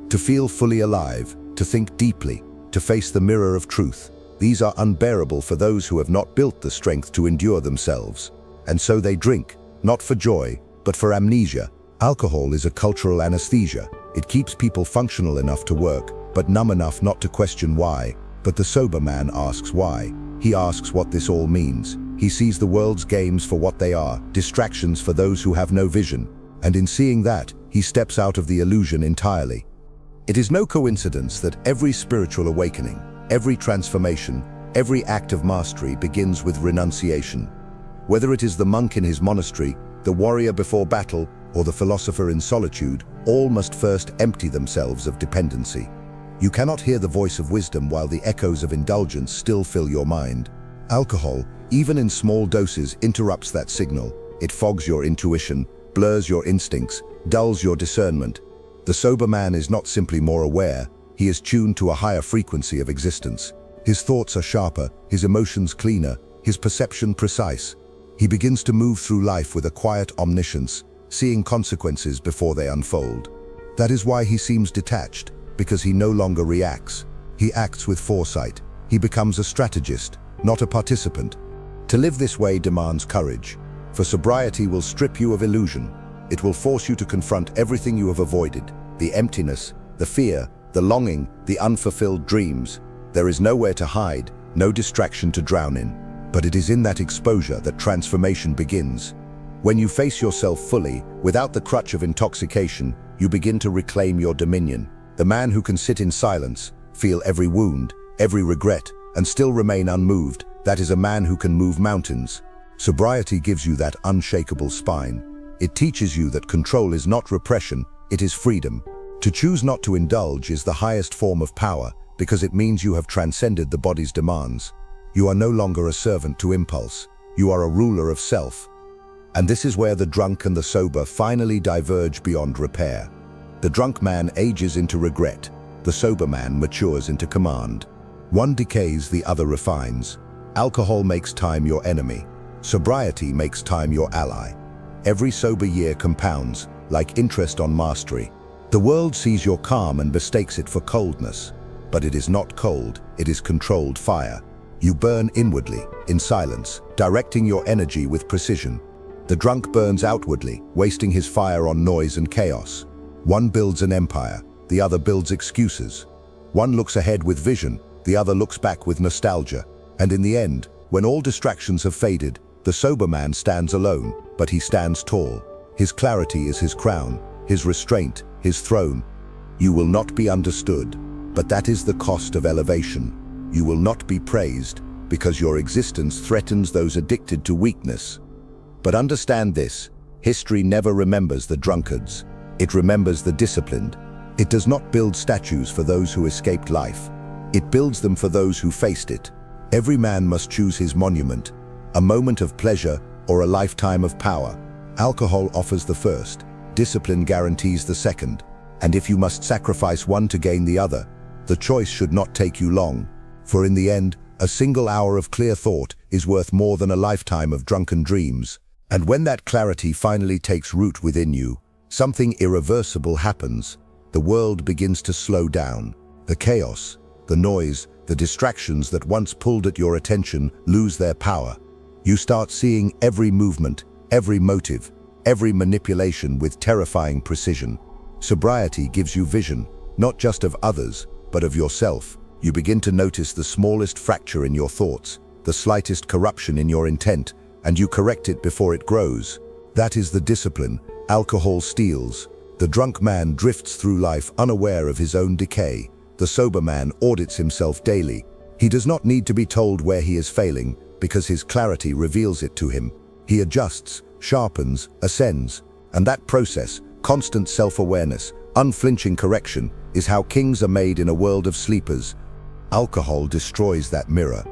To feel fully alive, to think deeply, to face the mirror of truth, these are unbearable for those who have not built the strength to endure themselves. And so they drink, not for joy, but for amnesia. Alcohol is a cultural anesthesia. It keeps people functional enough to work, but numb enough not to question why. But the sober man asks why. He asks what this all means. He sees the world's games for what they are, distractions for those who have no vision. And in seeing that, he steps out of the illusion entirely. It is no coincidence that every spiritual awakening, every transformation, every act of mastery begins with renunciation. Whether it is the monk in his monastery, the warrior before battle, or the philosopher in solitude, all must first empty themselves of dependency. You cannot hear the voice of wisdom while the echoes of indulgence still fill your mind. Alcohol, even in small doses, interrupts that signal. It fogs your intuition, blurs your instincts, dulls your discernment. The sober man is not simply more aware, he is tuned to a higher frequency of existence. His thoughts are sharper, his emotions cleaner, his perception precise. He begins to move through life with a quiet omniscience, seeing consequences before they unfold. That is why he seems detached, because he no longer reacts. He acts with foresight. He becomes a strategist, not a participant. To live this way demands courage, for sobriety will strip you of illusion. It will force you to confront everything you have avoided, the emptiness, the fear, the longing, the unfulfilled dreams. There is nowhere to hide, no distraction to drown in. But it is in that exposure that transformation begins. When you face yourself fully, without the crutch of intoxication, you begin to reclaim your dominion. The man who can sit in silence, feel every wound, every regret, and still remain unmoved, that is a man who can move mountains. Sobriety gives you that unshakable spine. It teaches you that control is not repression, it is freedom. To choose not to indulge is the highest form of power, because it means you have transcended the body's demands. You are no longer a servant to impulse. You are a ruler of self. And this is where the drunk and the sober finally diverge beyond repair. The drunk man ages into regret. the sober man matures into command. One decays, the other refines. Alcohol makes time your enemy. Sobriety makes time your ally. Every sober year compounds, like interest on mastery. The world sees your calm and mistakes it for coldness. But it is not cold, it is controlled fire. You burn inwardly, in silence, directing your energy with precision. The drunk burns outwardly, wasting his fire on noise and chaos. One builds an empire, the other builds excuses. One looks ahead with vision, the other looks back with nostalgia. And in the end, when all distractions have faded, the sober man stands alone, but he stands tall. His clarity is his crown, his restraint, his throne. You will not be understood, but that is the cost of elevation. You will not be praised, because your existence threatens those addicted to weakness. But understand this, history never remembers the drunkards. It remembers the disciplined. It does not build statues for those who escaped life. It builds them for those who faced it. Every man must choose his monument, a moment of pleasure or a lifetime of power. Alcohol offers the first, discipline guarantees the second. And if you must sacrifice one to gain the other, the choice should not take you long. For in the end, a single hour of clear thought is worth more than a lifetime of drunken dreams. And when that clarity finally takes root within you, something irreversible happens. The world begins to slow down. The chaos, the noise, the distractions that once pulled at your attention lose their power. You start seeing every movement, every motive, every manipulation with terrifying precision. Sobriety gives you vision, not just of others, but of yourself. You begin to notice the smallest fracture in your thoughts, the slightest corruption in your intent, and you correct it before it grows. That is the discipline alcohol steals. The drunk man drifts through life unaware of his own decay. The sober man audits himself daily. He does not need to be told where he is failing, because his clarity reveals it to him. He adjusts, sharpens, ascends, and that process, constant self-awareness, unflinching correction, is how kings are made in a world of sleepers. Alcohol destroys that mirror.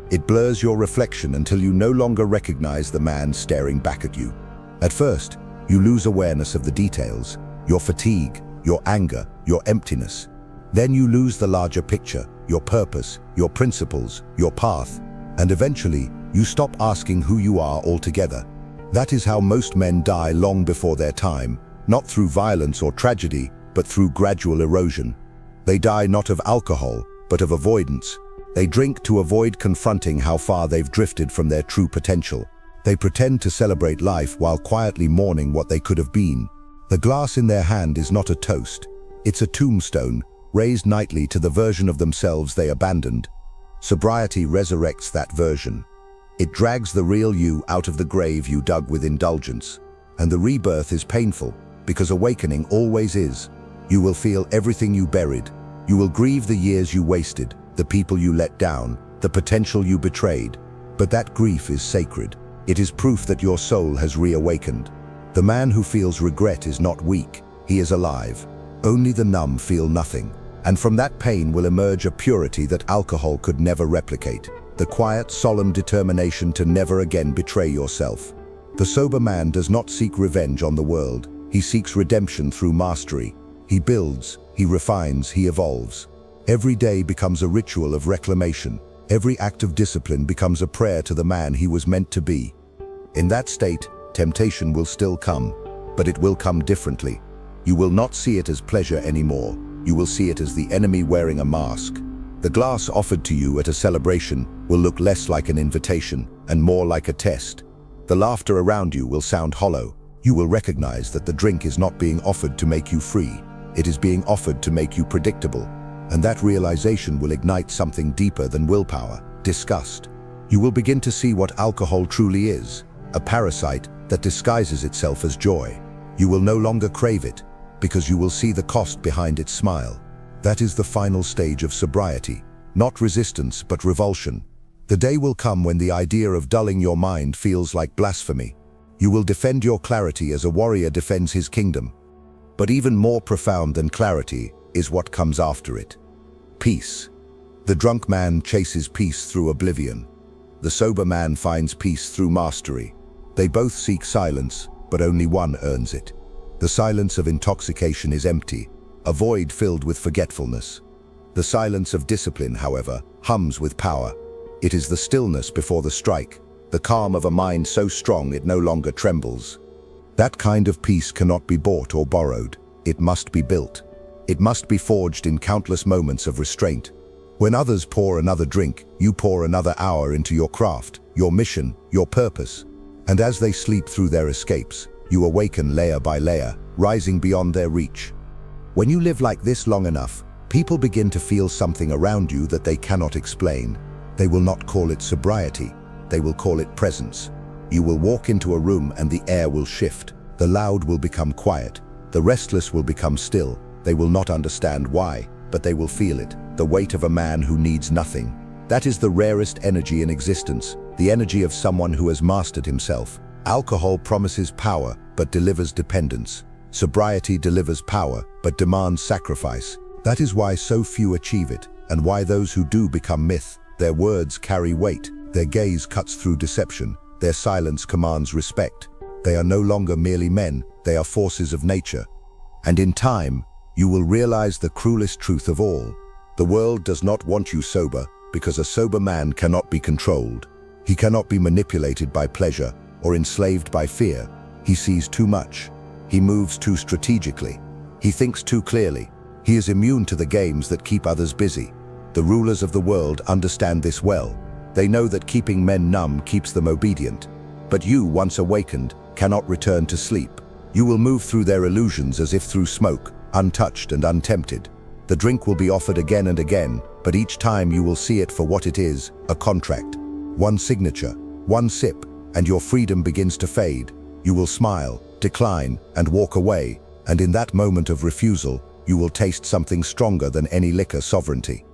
It blurs your reflection until you no longer recognize the man staring back at you. At first, you lose awareness of the details, your fatigue, your anger, your emptiness. Then you lose the larger picture, your purpose, your principles, your path, and eventually, you stop asking who you are altogether. That is how most men die long before their time, not through violence or tragedy, but through gradual erosion. They die not of alcohol, but of avoidance. They drink to avoid confronting how far they've drifted from their true potential. They pretend to celebrate life while quietly mourning what they could have been. The glass in their hand is not a toast. It's a tombstone, raised nightly to the version of themselves they abandoned. Sobriety resurrects that version. It drags the real you out of the grave you dug with indulgence. And the rebirth is painful, because awakening always is. You will feel everything you buried. You will grieve the years you wasted, the people you let down, the potential you betrayed. But that grief is sacred. It is proof that your soul has reawakened. The man who feels regret is not weak, he is alive. Only the numb feel nothing. And from that pain will emerge a purity that alcohol could never replicate. The quiet, solemn determination to never again betray yourself. The sober man does not seek revenge on the world. He seeks redemption through mastery. He builds, he refines, he evolves. Every day becomes a ritual of reclamation. Every act of discipline becomes a prayer to the man he was meant to be. In that state, temptation will still come, but it will come differently. You will not see it as pleasure anymore. You will see it as the enemy wearing a mask. The glass offered to you at a celebration will look less like an invitation and more like a test. The laughter around you will sound hollow. You will recognize that the drink is not being offered to make you free. It is being offered to make you predictable. And that realization will ignite something deeper than willpower, disgust. You will begin to see what alcohol truly is, a parasite that disguises itself as joy. You will no longer crave it, because you will see the cost behind its smile. That is the final stage of sobriety, not resistance but revulsion. The day will come when the idea of dulling your mind feels like blasphemy. You will defend your clarity as a warrior defends his kingdom. But even more profound than clarity is what comes after it. Peace. The drunk man chases peace through oblivion. The sober man finds peace through mastery. They both seek silence, but only one earns it. The silence of intoxication is empty. a void filled with forgetfulness. The silence of discipline, however, hums with power. It is the stillness before the strike, the calm of a mind so strong it no longer trembles. That kind of peace cannot be bought or borrowed. It must be built. It must be forged in countless moments of restraint. When others pour another drink, you pour another hour into your craft, your mission, your purpose. And as they sleep through their escapes, you awaken layer by layer, rising beyond their reach. When you live like this long enough, people begin to feel something around you that they cannot explain. They will not call it sobriety. They will call it presence. You will walk into a room and the air will shift. The loud will become quiet. The restless will become still. They will not understand why, but they will feel it. The weight of a man who needs nothing. That is the rarest energy in existence, the energy of someone who has mastered himself. Alcohol promises power, but delivers dependence. Sobriety delivers power, but demands sacrifice. That is why so few achieve it, and why those who do become myth. Their words carry weight, their gaze cuts through deception, their silence commands respect. They are no longer merely men, they are forces of nature. And in time, you will realize the cruelest truth of all. The world does not want you sober, because a sober man cannot be controlled. He cannot be manipulated by pleasure or enslaved by fear. He sees too much. He moves too strategically. He thinks too clearly. He is immune to the games that keep others busy. The rulers of the world understand this well. They know that keeping men numb keeps them obedient. But you, once awakened, cannot return to sleep. You will move through their illusions as if through smoke, untouched and untempted. The drink will be offered again and again, but each time you will see it for what it is, a contract. One signature, one sip, and your freedom begins to fade. You will smile, decline, and walk away, and in that moment of refusal, you will taste something stronger than any liquor sovereignty.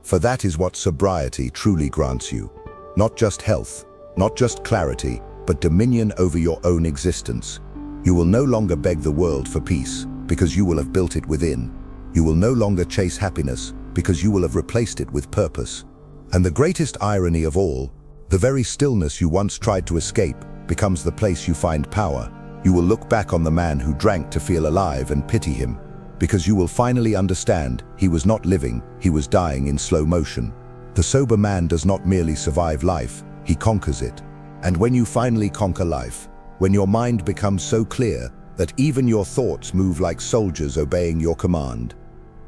For that is what sobriety truly grants you. Not just health, not just clarity, but dominion over your own existence. You will no longer beg the world for peace, because you will have built it within. You will no longer chase happiness, because you will have replaced it with purpose. And the greatest irony of all, the very stillness you once tried to escape becomes the place you find power. You will look back on the man who drank to feel alive and pity him, because you will finally understand he was not living, he was dying in slow motion. The sober man does not merely survive life, he conquers it. And when you finally conquer life, when your mind becomes so clear that even your thoughts move like soldiers obeying your command,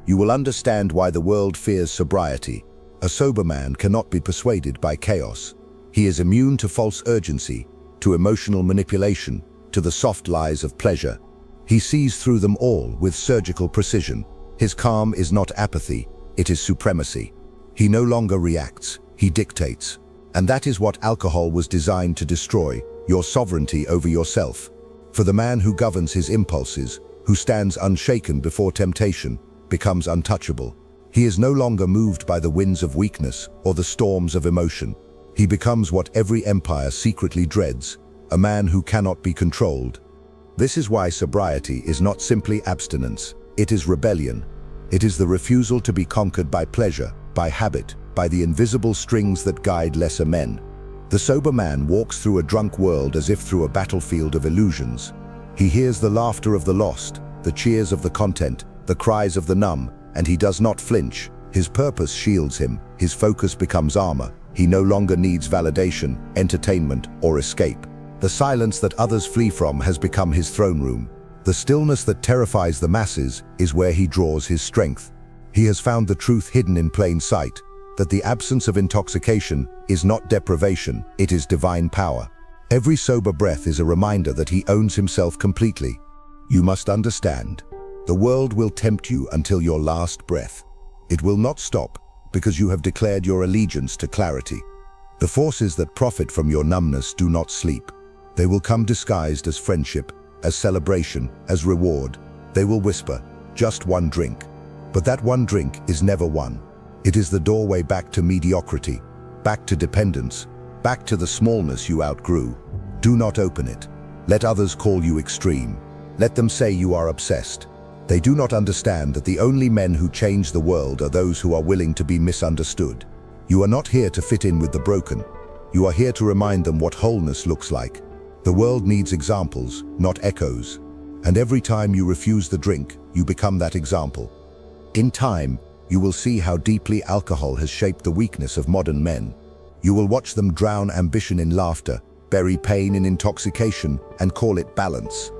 you will understand why the world fears sobriety. A sober man cannot be persuaded by chaos. He is immune to false urgency, to emotional manipulation, to the soft lies of pleasure. He sees through them all with surgical precision. His calm is not apathy, it is supremacy. He no longer reacts, he dictates. And that is what alcohol was designed to destroy, your sovereignty over yourself. For the man who governs his impulses, who stands unshaken before temptation, becomes untouchable. He is no longer moved by the winds of weakness or the storms of emotion. He becomes what every empire secretly dreads, a man who cannot be controlled. This is why sobriety is not simply abstinence, it is rebellion. It is the refusal to be conquered by pleasure, by habit, by the invisible strings that guide lesser men. The sober man walks through a drunk world as if through a battlefield of illusions. He hears the laughter of the lost, the cheers of the content, the cries of the numb, and he does not flinch. His purpose shields him, his focus becomes armor. He no longer needs validation, entertainment, or escape. The silence that others flee from has become his throne room. The stillness that terrifies the masses is where he draws his strength. He has found the truth hidden in plain sight, that the absence of intoxication is not deprivation, it is divine power. Every sober breath is a reminder that he owns himself completely. You must understand, the world will tempt you until your last breath. It will not stop, because you have declared your allegiance to clarity. The forces that profit from your numbness do not sleep. They will come disguised as friendship, as celebration, as reward. They will whisper, just one drink. But that one drink is never one. It is the doorway back to mediocrity, back to dependence, back to the smallness you outgrew. Do not open it. Let others call you extreme. Let them say you are obsessed. They do not understand that the only men who change the world are those who are willing to be misunderstood. You are not here to fit in with the broken. You are here to remind them what wholeness looks like. The world needs examples, not echoes. And every time you refuse the drink, you become that example. In time, you will see how deeply alcohol has shaped the weakness of modern men. You will watch them drown ambition in laughter, bury pain in intoxication, and call it balance.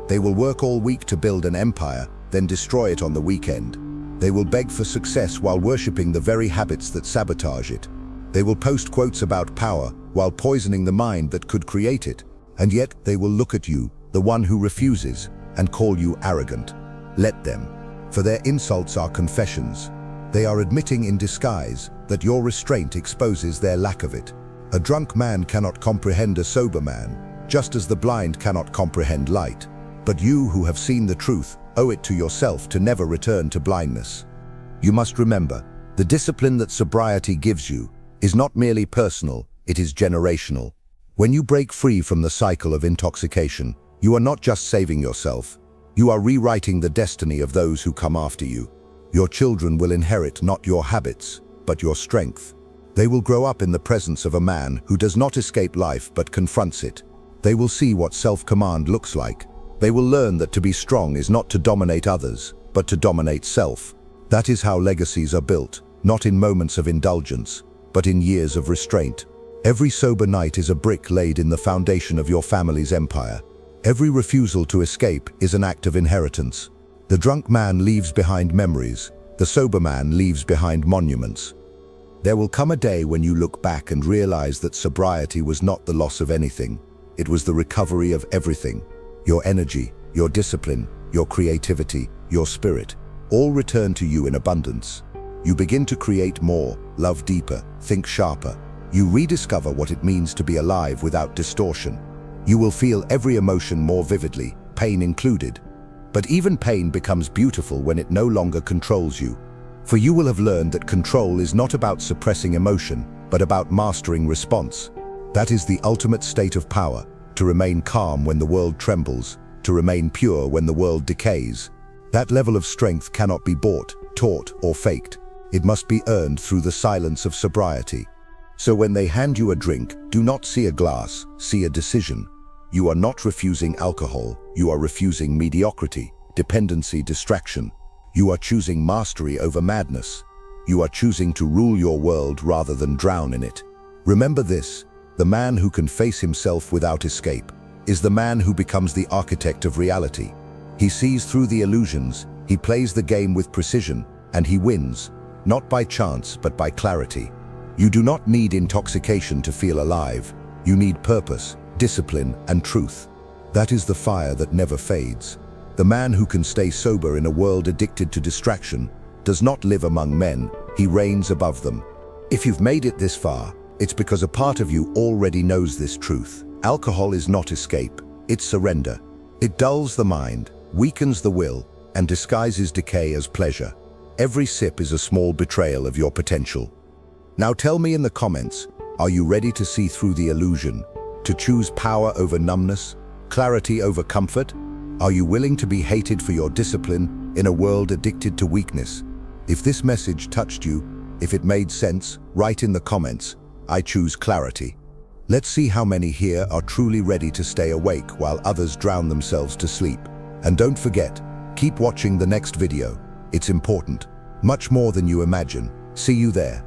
They will work all week to build an empire, then destroy it on the weekend. They will beg for success while worshipping the very habits that sabotage it. They will post quotes about power while poisoning the mind that could create it. And yet they will look at you, the one who refuses, and call you arrogant. Let them, for their insults are confessions. They are admitting in disguise that your restraint exposes their lack of it. A drunk man cannot comprehend a sober man, just as the blind cannot comprehend light. But you who have seen the truth owe it to yourself to never return to blindness. You must remember, the discipline that sobriety gives you is not merely personal, it is generational. When you break free from the cycle of intoxication, you are not just saving yourself, you are rewriting the destiny of those who come after you. Your children will inherit not your habits, but your strength. They will grow up in the presence of a man who does not escape life but confronts it. They will see what self-command looks like. They will learn that to be strong is not to dominate others, but to dominate self. That is how legacies are built, not in moments of indulgence, but in years of restraint. Every sober night is a brick laid in the foundation of your family's empire. Every refusal to escape is an act of inheritance. The drunk man leaves behind memories, the sober man leaves behind monuments. There will come a day when you look back and realize that sobriety was not the loss of anything, it was the recovery of everything. Your energy, your discipline, your creativity, your spirit, all return to you in abundance. You begin to create more, love deeper, think sharper. You rediscover what it means to be alive without distortion. You will feel every emotion more vividly, pain included. But even pain becomes beautiful when it no longer controls you. For you will have learned that control is not about suppressing emotion, but about mastering response. That is the ultimate state of power, to remain calm when the world trembles, to remain pure when the world decays. That level of strength cannot be bought, taught, or faked. It must be earned through the silence of sobriety. So when they hand you a drink, do not see a glass, see a decision. You are not refusing alcohol, you are refusing mediocrity, dependency, distraction. You are choosing mastery over madness. You are choosing to rule your world rather than drown in it. Remember this, the man who can face himself without escape is the man who becomes the architect of reality. He sees through the illusions, he plays the game with precision, and he wins, not by chance but by clarity. You do not need intoxication to feel alive. You need purpose, discipline, and truth. That is the fire that never fades. The man who can stay sober in a world addicted to distraction does not live among men, he reigns above them. If you've made it this far, it's because a part of you already knows this truth. Alcohol is not escape, it's surrender. It dulls the mind, weakens the will, and disguises decay as pleasure. Every sip is a small betrayal of your potential. Now tell me in the comments, are you ready to see through the illusion? To choose power over numbness, clarity over comfort? Are you willing to be hated for your discipline in a world addicted to weakness? If this message touched you, if it made sense, write in the comments, I choose clarity. Let's see how many here are truly ready to stay awake while others drown themselves to sleep. And don't forget, keep watching the next video. It's important, much more than you imagine. See you there.